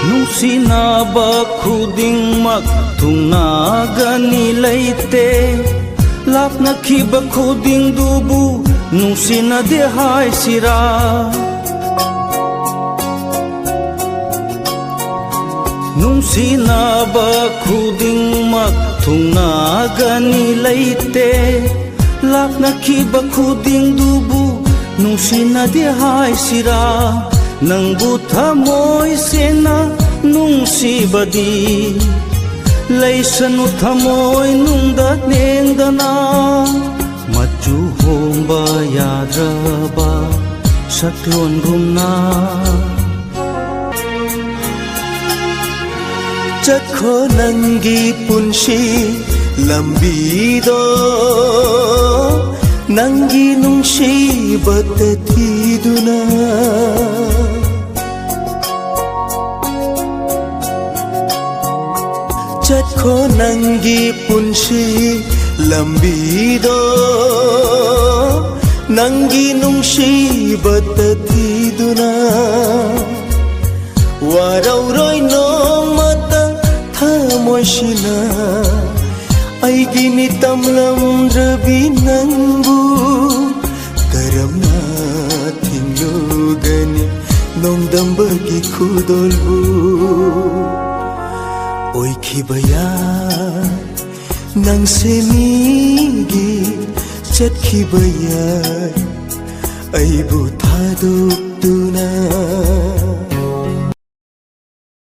ꯅꯨꯡꯁꯤꯅꯕ ꯈꯨꯗꯤꯡꯃꯛ ꯊꯨꯡꯅꯒꯅꯤ ꯂꯩꯇꯦ ꯂꯥꯞꯅꯈꯤꯕ ꯈꯨꯗꯤꯡꯗꯨꯕꯨ ꯅꯨꯡꯁꯤꯅꯗꯦ ꯍꯥꯏꯁꯤꯔꯥ ꯅꯨꯡꯁꯤꯅꯕ ꯈꯨꯗꯤꯡꯃꯛ ꯊꯨꯡꯅꯒꯅꯤ ꯂꯩꯇꯦ ꯂꯥꯞꯅꯈꯤꯕ ꯈꯨꯗꯤꯡꯗꯨꯕꯨ ꯅꯨꯡꯁꯤꯅꯗꯦ ꯍꯥꯏꯁꯤꯔꯥ ꯅꯪꯕु ꯊꯃꯣꯏ ꯁꯦꯡꯅ ꯅꯨꯡꯁꯤꯕꯗꯤ ꯂꯩꯁꯅꯨ ꯊꯃꯣꯏ ꯅꯨꯡꯗ ꯂꯦꯡꯗꯅ ꯃꯆꯨ ꯍꯣꯡꯕ ꯌꯥꯗ꯭ꯔꯕ ꯁꯛꯂꯣꯟꯒꯨꯝꯅ ꯆꯠꯈꯣ ꯅꯪꯒꯤ ꯄꯨꯟꯁꯤ ꯂꯝꯕꯤꯗꯣ ꯅꯪꯒꯤ ꯅꯨꯡꯁꯤꯕꯇ ꯊꯤꯗꯨꯅ ꯆꯠꯈꯣ ꯅꯪꯒꯤ ꯄꯨꯟꯁꯤ ꯂꯝꯕꯤꯗꯣ ꯅꯪꯒꯤ ꯅꯨꯡꯁꯤꯕꯇ ꯊꯤꯗꯨꯅ ꯋꯥꯔꯧꯔꯣꯏ ꯅꯣꯡꯃꯇ ꯊꯃꯣꯏꯁꯤꯅ ꯑꯩꯒꯤꯅꯤ ꯇꯝꯂꯝꯗ꯭ꯔꯕꯤ ꯅꯪꯕꯨ ꯀꯔꯝꯅ ꯊꯤꯡꯂꯨꯒꯅꯤ ꯅꯣꯡꯗꯝꯕꯒꯤ ꯈꯨꯗꯣꯜꯕꯨ ꯑꯣꯏꯈꯤꯕ ꯌꯥꯏ ꯅꯪꯁꯦ ꯃꯤꯒꯤ ꯆꯠꯈꯤꯕ ꯌꯥꯏ ꯑꯩꯕꯨ ꯊꯥꯗꯣꯛꯇꯨꯅ